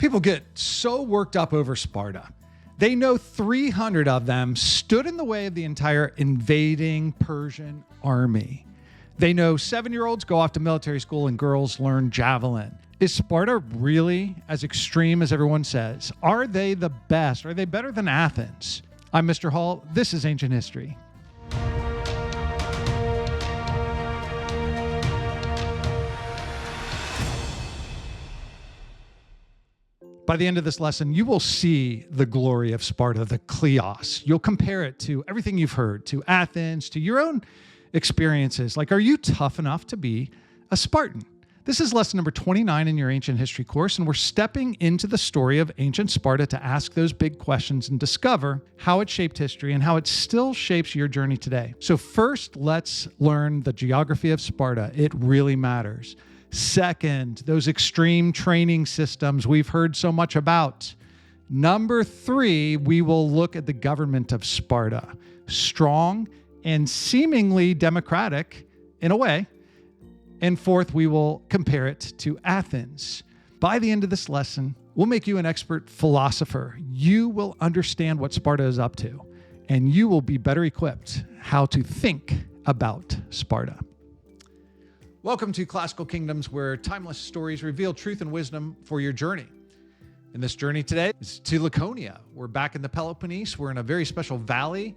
People get so worked up over Sparta. They know 300 of them stood in the way of the entire invading Persian army. They know 7-year-olds go off to military school and girls learn javelin. Is Sparta really as extreme as everyone says? Are they the best? Are they better than Athens? I'm Mr. Hall. This is Ancient History. By the end of this lesson, you will see the glory of Sparta, the kleos. You'll compare it to everything you've heard, to Athens, to your own experiences. Like, are you tough enough to be a Spartan? This is lesson number 29 in your ancient history course, and we're stepping into the story of ancient Sparta to ask those big questions and discover how it shaped history and how it still shapes your journey today. So first, let's learn the geography of Sparta. It really matters. Second, those extreme training systems we've heard so much about. Number 3, we will look at the government of Sparta. Strong and seemingly democratic in a way. And fourth, we will compare it to Athens. By the end of this lesson, we'll make you an expert philosopher. You will understand what Sparta is up to, and you will be better equipped how to think about Sparta. Welcome to Classical Kingdoms, where timeless stories reveal truth and wisdom for your journey. And this journey today is to Laconia. We're back in the Peloponnese. We're in a very special valley.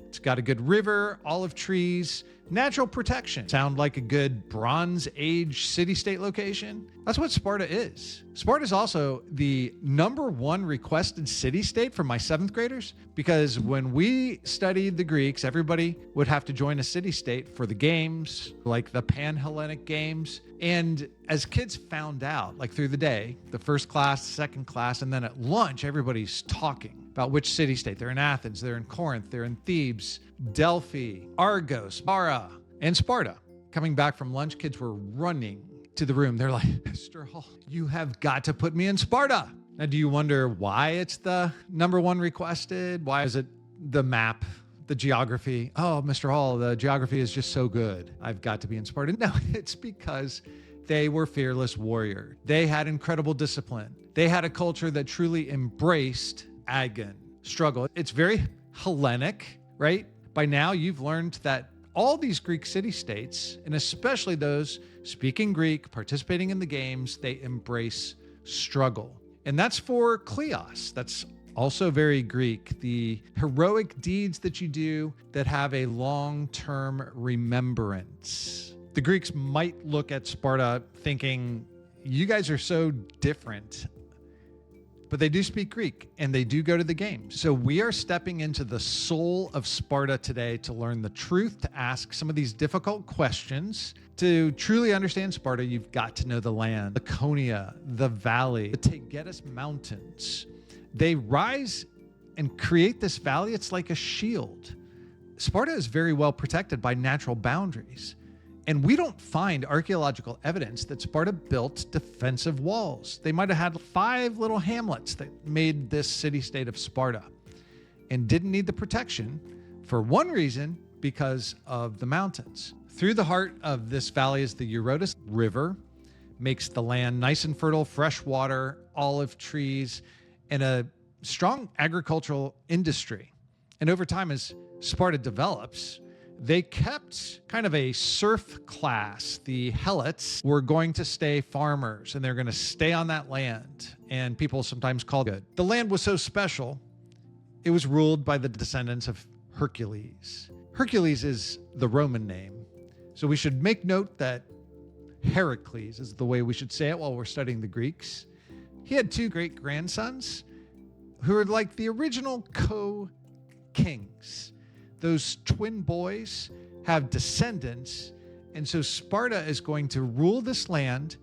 It's got a good river, olive trees, natural protection. Sound like a good Bronze Age city-state location? That's what Sparta is. Sparta is also the #1 requested city-state for my 7th graders, because when we studied the Greeks, everybody would have to join a city-state for the games, like the Pan-Hellenic Games. And as kids found out, like through the day, the first class, second class, and then at lunch, everybody's talking about which city-state. They're in Athens, they're in Corinth, they're in Thebes, Delphi, Argos, Bara, and Sparta. Coming back from lunch, kids were running to the room. They're like, Mr. Hall, you have got to put me in Sparta. Now, do you wonder why it's the #1 requested? Why is it the map, the geography? Oh, Mr. Hall, the geography is just so good. I've got to be in Sparta. No, it's because they were fearless warriors. They had incredible discipline. They had a culture that truly embraced agon, struggle. It's very Hellenic, right? By now, you've learned that all these Greek city-states, and especially those speaking Greek, participating in the games, they embrace struggle. And that's for kleos. That's also very Greek. The heroic deeds that you do that have a long-term remembrance. The Greeks might look at Sparta thinking, you guys are so different. But they do speak Greek, and they do go to the games. So we are stepping into the soul of Sparta today to learn the truth, to ask some of these difficult questions. To truly understand Sparta, you've got to know the land, Laconia, the valley, the Tagetus Mountains. They rise and create this valley. It's like a shield. Sparta is very well protected by natural boundaries. And we don't find archaeological evidence that Sparta built defensive walls. They might have had 5 little hamlets that made this city-state of Sparta and didn't need the protection for one reason, because of the mountains. Through the heart of this valley is the Eurotas River, makes the land nice and fertile, fresh water, olive trees, and a strong agricultural industry. And over time, as Sparta develops, they kept kind of a serf class. The Helots were going to stay farmers, and they're going to stay on that land, and people sometimes called it. The land was so special, it was ruled by the descendants of Hercules. Hercules is the Roman name, so we should make note that Heracles is the way we should say it while we're studying the Greeks. He had 2 great-grandsons who are like the original co-kings. Those twin boys have descendants, and so Sparta is going to rule this land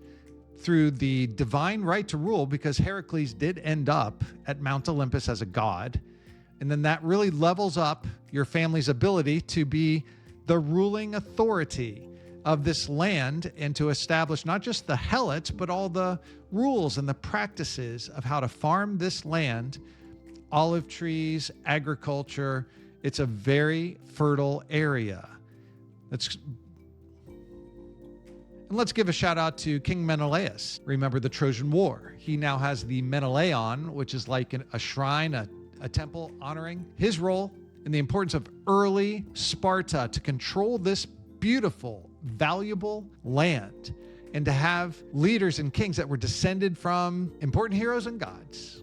through the divine right to rule, because Heracles did end up at Mount Olympus as a god, and then that really levels up your family's ability to be the ruling authority of this land and to establish not just the Helots, but all the rules and the practices of how to farm this land, olive trees, agriculture. It's a very fertile area. And let's give a shout out to King Menelaus. Remember the Trojan War. He now has the Menelaon, which is like a shrine, a temple honoring his role and the importance of early Sparta to control this beautiful, valuable land and to have leaders and kings that were descended from important heroes and gods.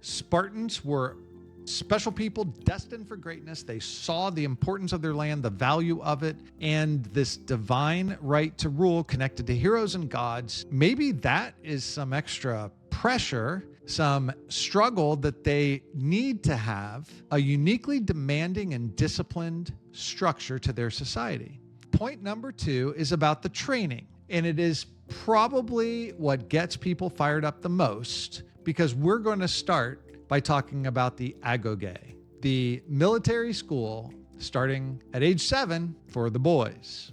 Spartans were special people destined for greatness. They saw the importance of their land, the value of it, and this divine right to rule connected to heroes and gods. Maybe that is some extra pressure, some struggle that they need to have a uniquely demanding and disciplined structure to their society. Point number 2 is about the training, and it is probably what gets people fired up the most, because we're going to start by talking about the Agoge, the military school starting at age 7 for the boys.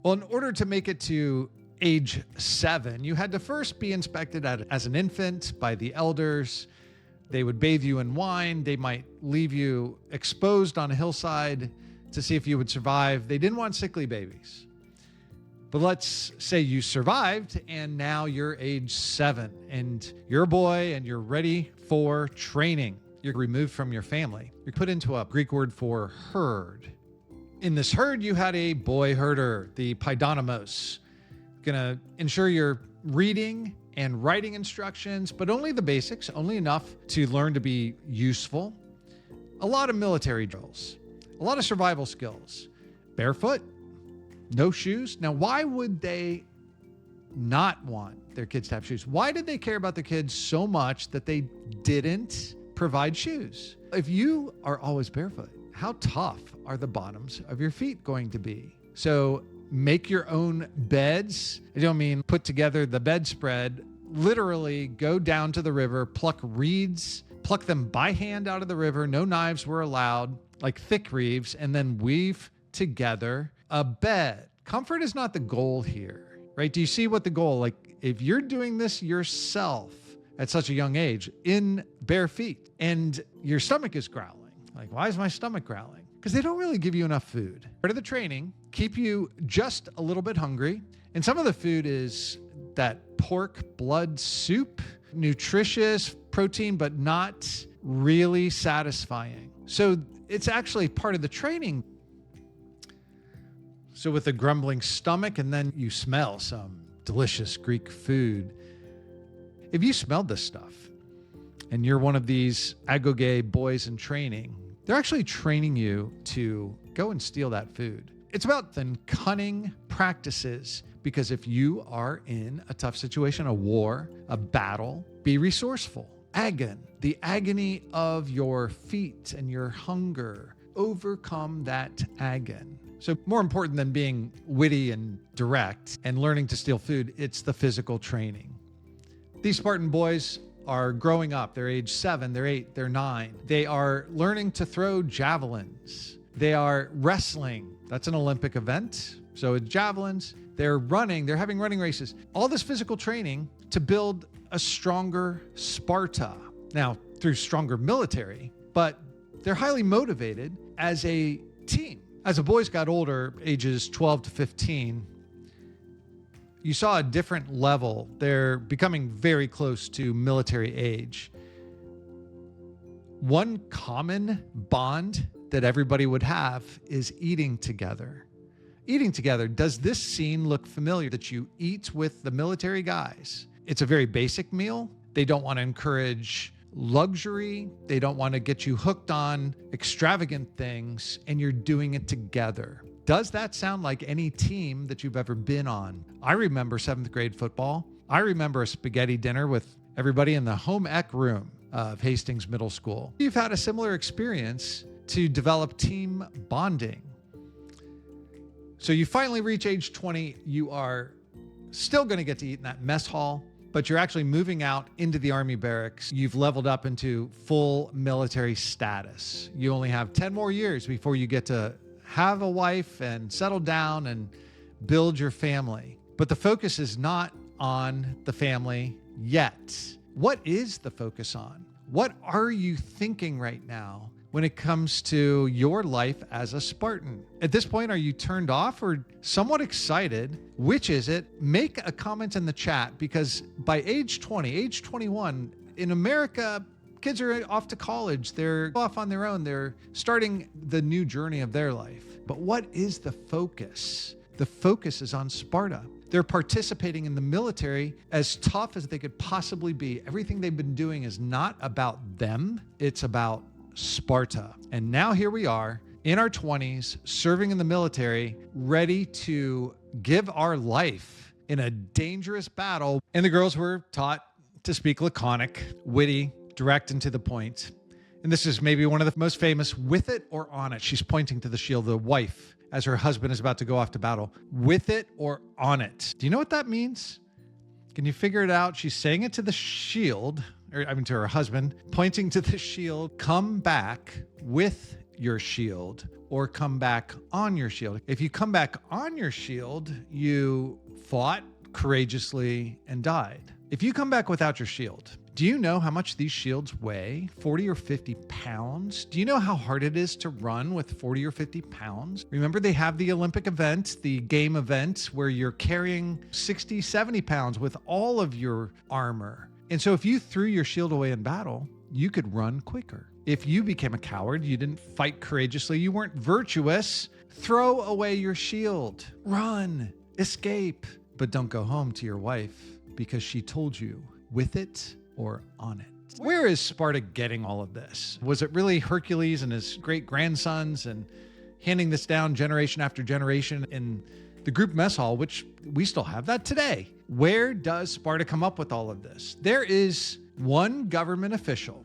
Well, in order to make it to age 7, you had to first be inspected as an infant by the elders. They would bathe you in wine. They might leave you exposed on a hillside to see if you would survive. They didn't want sickly babies. But let's say you survived and now you're age 7 and you're a boy and you're ready for training. You're removed from your family. You're put into a Greek word for herd. In this herd, you had a boy herder, the paidonomos, gonna ensure you're reading and writing instructions, but only the basics, only enough to learn to be useful. A lot of military drills, a lot of survival skills, barefoot, no shoes. Now, why would they not want their kids to have shoes? Why did they care about the kids so much that they didn't provide shoes? If you are always barefoot, how tough are the bottoms of your feet going to be? So make your own beds. I don't mean put together the bedspread. Literally go down to the river, pluck reeds, pluck them by hand out of the river. No knives were allowed, like thick reeds, and then weave together a bed. Comfort is not the goal here, right? Do you see what the goal, like if you're doing this yourself at such a young age in bare feet and your stomach is growling, like why is my stomach growling? Because they don't really give you enough food. Part of the training, keep you just a little bit hungry. And some of the food is that pork blood soup, nutritious protein, but not really satisfying. So it's actually part of the training. So with a grumbling stomach, and then you smell some delicious Greek food. If you smelled this stuff and you're one of these Agoge boys in training, they're actually training you to go and steal that food. It's about the cunning practices, because if you are in a tough situation, a war, a battle, be resourceful. The agony of your feet and your hunger, overcome that agony. So more important than being witty and direct and learning to steal food, it's the physical training. These Spartan boys are growing up. They're age 7, they're 8, they're 9. They are learning to throw javelins. They are wrestling. That's an Olympic event. So it's javelins. They're running. They're having running races. All this physical training to build a stronger Sparta. Now, through stronger military, but they're highly motivated as a team. As the boys got older, ages 12 to 15, you saw a different level. They're becoming very close to military age. One common bond that everybody would have is eating together. Eating together. Does this scene look familiar that you eat with the military guys? It's a very basic meal. They don't want to encourage luxury. They don't want to get you hooked on extravagant things, and you're doing it together. Does that sound like any team that you've ever been on? I remember 7th grade football. I remember a spaghetti dinner with everybody in the home ec room of Hastings Middle School. You've had a similar experience to develop team bonding. So you finally reach age 20. You are still going to get to eat in that mess hall, but you're actually moving out into the army barracks. You've leveled up into full military status. You only have 10 more years before you get to have a wife and settle down and build your family. But the focus is not on the family yet. What is the focus on? What are you thinking right now when it comes to your life as a Spartan? At this point, are you turned off or somewhat excited? Which is it? Make a comment in the chat, because by age 20, age 21, in America, kids are off to college. They're off on their own. They're starting the new journey of their life. But what is the focus? The focus is on Sparta. They're participating in the military as tough as they could possibly be. Everything they've been doing is not about them. It's about Sparta. And now here we are in our 20s, serving in the military, ready to give our life in a dangerous battle. And the girls were taught to speak laconic, witty, direct and to the point. And this is maybe one of the most famous, with it or on it. She's pointing to the shield, the wife, as her husband is about to go off to battle. With it or on it. Do you know what that means? Can you figure it out? She's saying it to the shield, to her husband, pointing to the shield. Come back with your shield, or come back on your shield. If you come back on your shield, you fought courageously and died. If you come back without your shield, do you know how much these shields weigh? 40 or 50 pounds? Do you know how hard it is to run with 40 or 50 pounds? Remember, they have the Olympic event, the game event, where you're carrying 60, 70 pounds with all of your armor. And so if you threw your shield away in battle, you could run quicker. If you became a coward, you didn't fight courageously, you weren't virtuous, throw away your shield. Run, escape, but don't go home to your wife because she told you, with it or on it. Where is Sparta getting all of this? Was it really Hercules and his great grandsons and handing this down generation after generation in the group mess hall, which we still have that today? Where does Sparta come up with all of this? There is one government official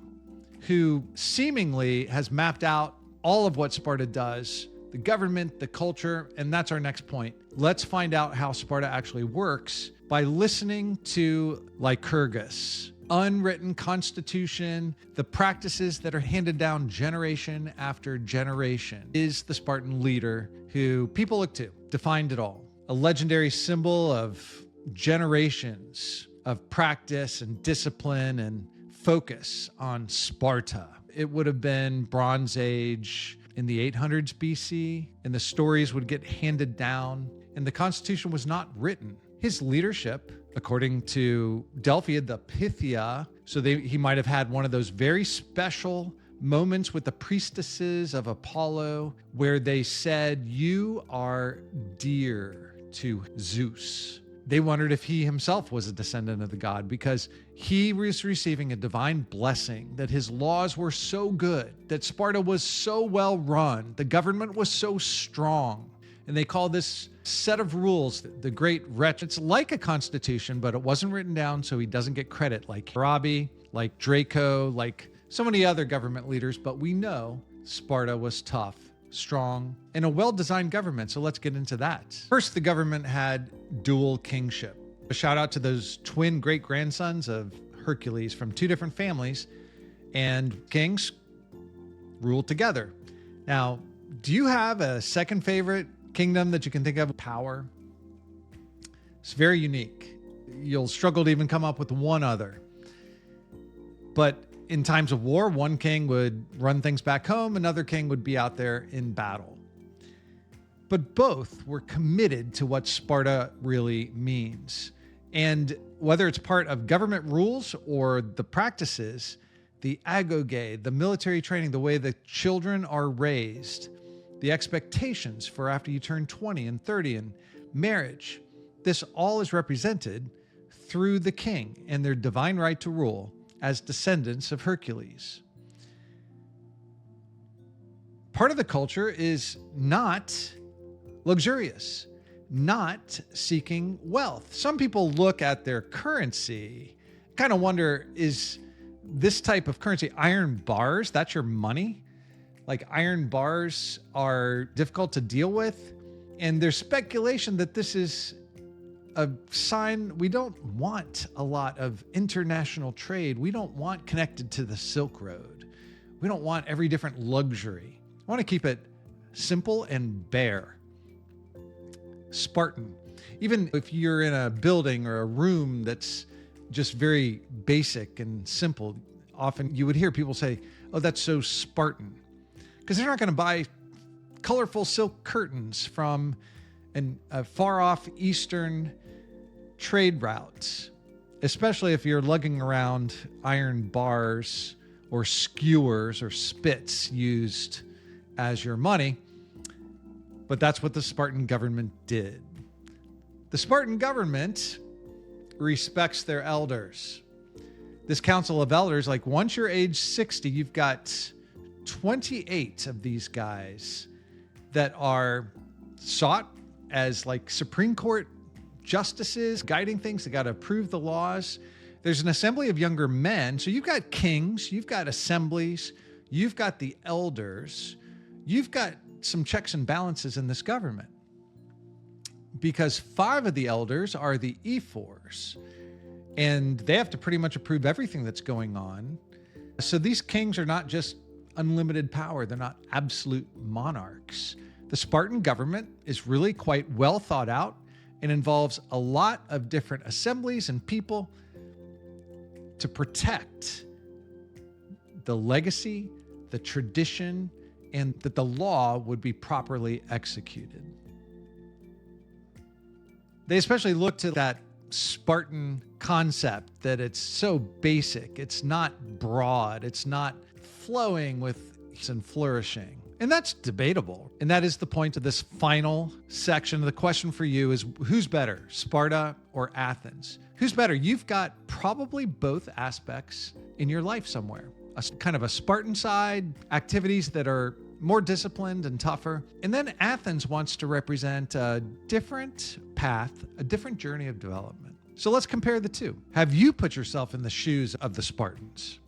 who seemingly has mapped out all of what Sparta does, the government, the culture, and that's our next point. Let's find out how Sparta actually works by listening to Lycurgus. Unwritten constitution, the practices that are handed down generation after generation, is the Spartan leader who people look to, defined it all. A legendary symbol of generations of practice and discipline and focus on Sparta. It would have been Bronze Age in the 800s BC, and the stories would get handed down, and the constitution was not written. His leadership, according to Delphi, the Pythia, so he might have had one of those very special moments with the priestesses of Apollo where they said, "You are dear to Zeus." They wondered if he himself was a descendant of the god, because he was receiving a divine blessing, that his laws were so good, that Sparta was so well run, the government was so strong. And they call this set of rules the great Rhetra. It's like a constitution, but it wasn't written down, so he doesn't get credit like Arabi, like Draco, like so many other government leaders. But we know Sparta was tough, strong, and a well-designed government. So let's get into that. First, the government had dual kingship. A shout out to those twin great-grandsons of Hercules from two different families, and kings ruled together. Now, do you have a second favorite kingdom that you can think of? Power. It's very unique. You'll struggle to even come up with one other. But in times of war, one king would run things back home, another king would be out there in battle. But both were committed to what Sparta really means. And whether it's part of government rules or the practices, the Agoge, the military training, the way the children are raised, the expectations for after you turn 20 and 30 and marriage, this all is represented through the king and their divine right to rule as descendants of Hercules. Part of the culture is not luxurious, not seeking wealth. Some people look at their currency, kind of wonder, is this type of currency, iron bars, that's your money? Like iron bars are difficult to deal with. And there's speculation that this is a sign we don't want a lot of international trade. We don't want connected to the Silk Road. We don't want every different luxury. I want to keep it simple and bare. Spartan. Even if you're in a building or a room that's just very basic and simple, often you would hear people say, "Oh, that's so Spartan." because they're not going to buy colorful silk curtains from a far-off Eastern trade route, especially if you're lugging around iron bars or skewers or spits used as your money. But that's what the Spartan government did. The Spartan government respects their elders. This council of elders, like once you're age 60, you've got 28 of these guys that are sought as like Supreme Court justices, guiding things. They got to approve the laws. There's an assembly of younger men. So you've got kings, you've got assemblies, you've got the elders, you've got some checks and balances in this government. Because 5 of the elders are the ephors, and they have to pretty much approve everything that's going on. So these kings are not just unlimited power. They're not absolute monarchs. The Spartan government is really quite well thought out and involves a lot of different assemblies and people to protect the legacy, the tradition, and that the law would be properly executed. They especially look to that Spartan concept that it's so basic, it's not broad, it's not flowing with and flourishing. And that's debatable. And that is the point of this final section. The question for you is, who's better, Sparta or Athens? Who's better? You've got probably both aspects in your life somewhere. A kind of a Spartan side, activities that are more disciplined and tougher. And then Athens wants to represent a different path, a different journey of development. So let's compare the two. Have you put yourself in the shoes of the Spartans?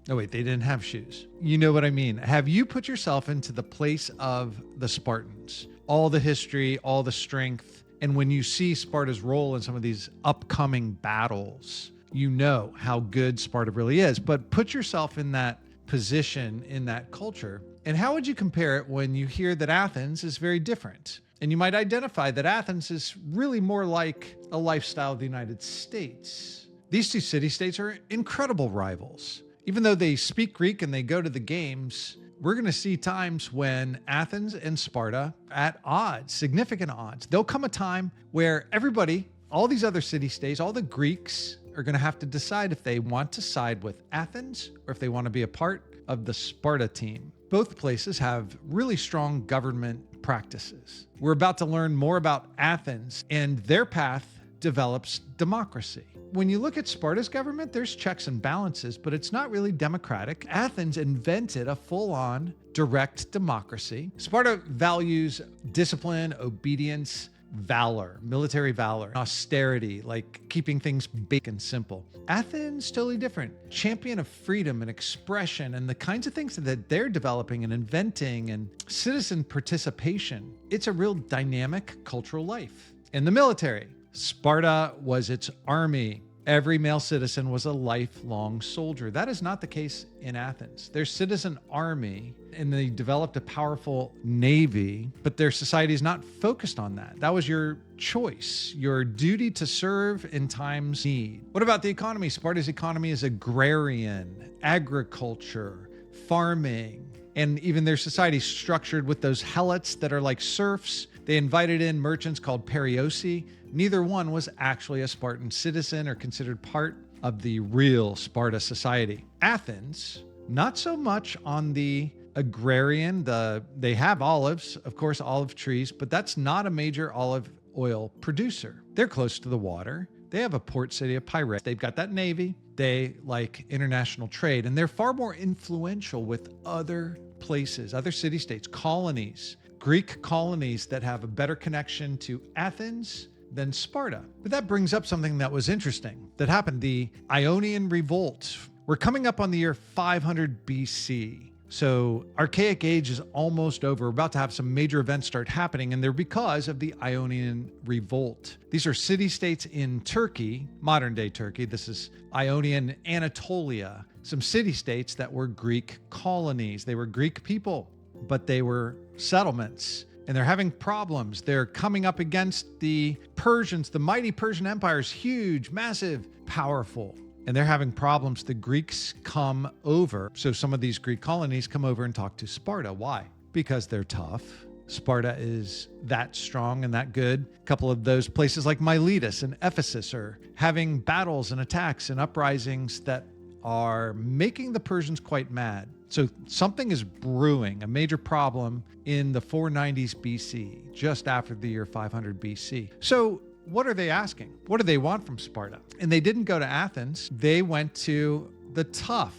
No, wait, they didn't have shoes. You know what I mean. Have you put yourself into the place of the Spartans? All the history, all the strength. And when you see Sparta's role in some of these upcoming battles, you know how good Sparta really is. But put yourself in that position, in that culture. And how would you compare it when you hear that Athens is very different? And you might identify that Athens is really more like a lifestyle of the United States. These two city-states are incredible rivals. Even though they speak Greek and they go to the games, we're going to see times when Athens and Sparta are at odds, significant odds. There'll come a time where everybody, all these other city-states, all the Greeks are going to have to decide if they want to side with Athens or if they want to be a part of the Sparta team. Both places have really strong government practices. We're about to learn more about Athens, and their path develops democracy. When you look at Sparta's government, there's checks and balances, but it's not really democratic. Athens invented a full-on direct democracy. Sparta values discipline, obedience, valor, military valor, austerity, like keeping things big and simple. Athens, totally different. Champion of freedom and expression and the kinds of things that they're developing and inventing and citizen participation. It's a real dynamic cultural life. In the military, Sparta was its army. Every male citizen was a lifelong soldier. That is not the case in Athens. Their citizen army, and they developed a powerful navy, but their society is not focused on that. That was your choice, your duty to serve in times of need. What about the economy? Sparta's economy is agrarian, agriculture, farming, and even their society is structured with those helots that are like serfs. They invited in merchants called periosi. Neither one was actually a Spartan citizen or considered part of the real Sparta society. Athens, not so much on the agrarian. They have olives, of course, olive trees, but that's not a major olive oil producer. They're close to the water. They have a port city of Piraeus. They've got that navy. They like international trade, and they're far more influential with other places, other city-states, colonies, Greek colonies that have a better connection to Athens than Sparta. But that brings up something that was interesting that happened, the Ionian Revolt. We're coming up on the year 500 BC. So Archaic Age is almost over. We're about to have some major events start happening, and they're because of the Ionian Revolt. These are city-states in Turkey, modern-day Turkey. This is Ionian Anatolia. Some city-states that were Greek colonies. They were Greek people, but they were settlements. And they're having problems. They're coming up against the Persians. The mighty Persian Empire is huge, massive, powerful. and they're having problems. The Greeks come over. So some of these Greek colonies come over and talk to Sparta. Why? Because they're tough. Sparta is that strong and that good. A couple of those places like Miletus and Ephesus are having battles and attacks and uprisings that are making the Persians quite mad. So something is brewing, a major problem in the 490s BC, just after the year 500 BC. So what are they asking? What do they want from Sparta? And they didn't go to Athens. They went to the tough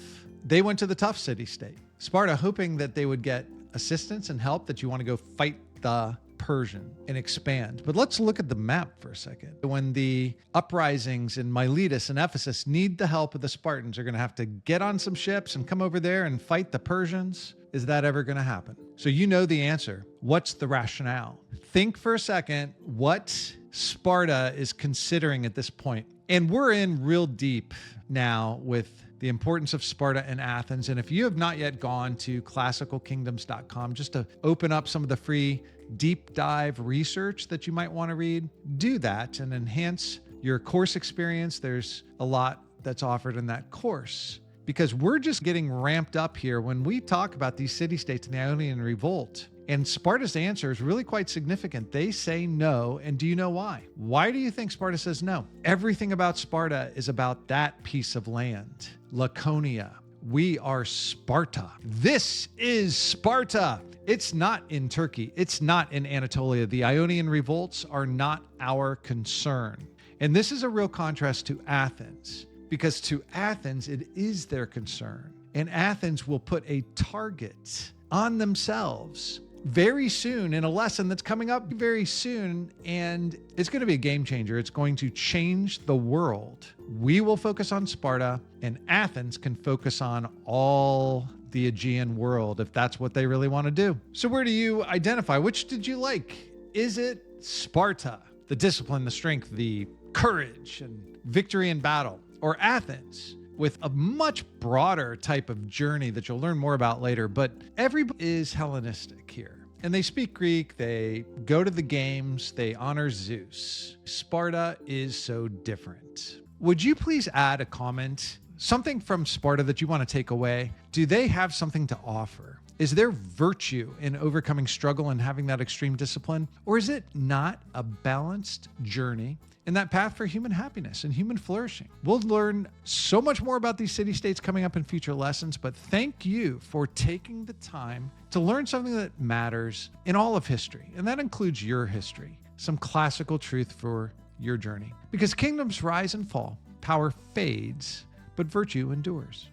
city-state. Sparta, hoping that they would get assistance and help, that you want to go fight the Persian and expand. But let's look at the map for a second. When the uprisings in Miletus and Ephesus need the help of the Spartans, are going to have to get on some ships and come over there and fight the Persians. Is that ever going to happen? So you know the answer. What's the rationale? Think for a second what Sparta is considering at this point. And we're in real deep now with the importance of Sparta and Athens. And if you have not yet gone to classicalkingdoms.com just to open up some of the free deep dive research that you might want to read, do that and enhance your course experience. There's a lot that's offered in that course, because we're just getting ramped up here when we talk about these city-states in the Ionian Revolt. And Sparta's answer is really quite significant. They say no. And do you know why? Why do you think Sparta says no? Everything about Sparta is about that piece of land, Laconia. We are Sparta. This is Sparta. It's not in Turkey. It's not in Anatolia. The Ionian revolts are not our concern. And this is a real contrast to Athens, because to Athens, it is their concern. And Athens will put a target on themselves very soon in a lesson that's coming up very soon. And it's going to be a game changer. It's going to change the world. We will focus on Sparta, and Athens can focus on all the Aegean world if that's what they really want to do. So where do you identify? Which did you like? Is it Sparta, the discipline, the strength, the courage and victory in battle, or Athens, with a much broader type of journey that you'll learn more about later? But everybody is Hellenistic here. And they speak Greek, they go to the games, they honor Zeus. Sparta is so different. Would you please add a comment, something from Sparta that you want to take away? Do they have something to offer? Is there virtue in overcoming struggle and having that extreme discipline? Or is it not a balanced journey in that path for human happiness and human flourishing? We'll learn so much more about these city-states coming up in future lessons, but thank you for taking the time to learn something that matters in all of history, and that includes your history, some classical truth for your journey. Because kingdoms rise and fall, power fades, but virtue endures.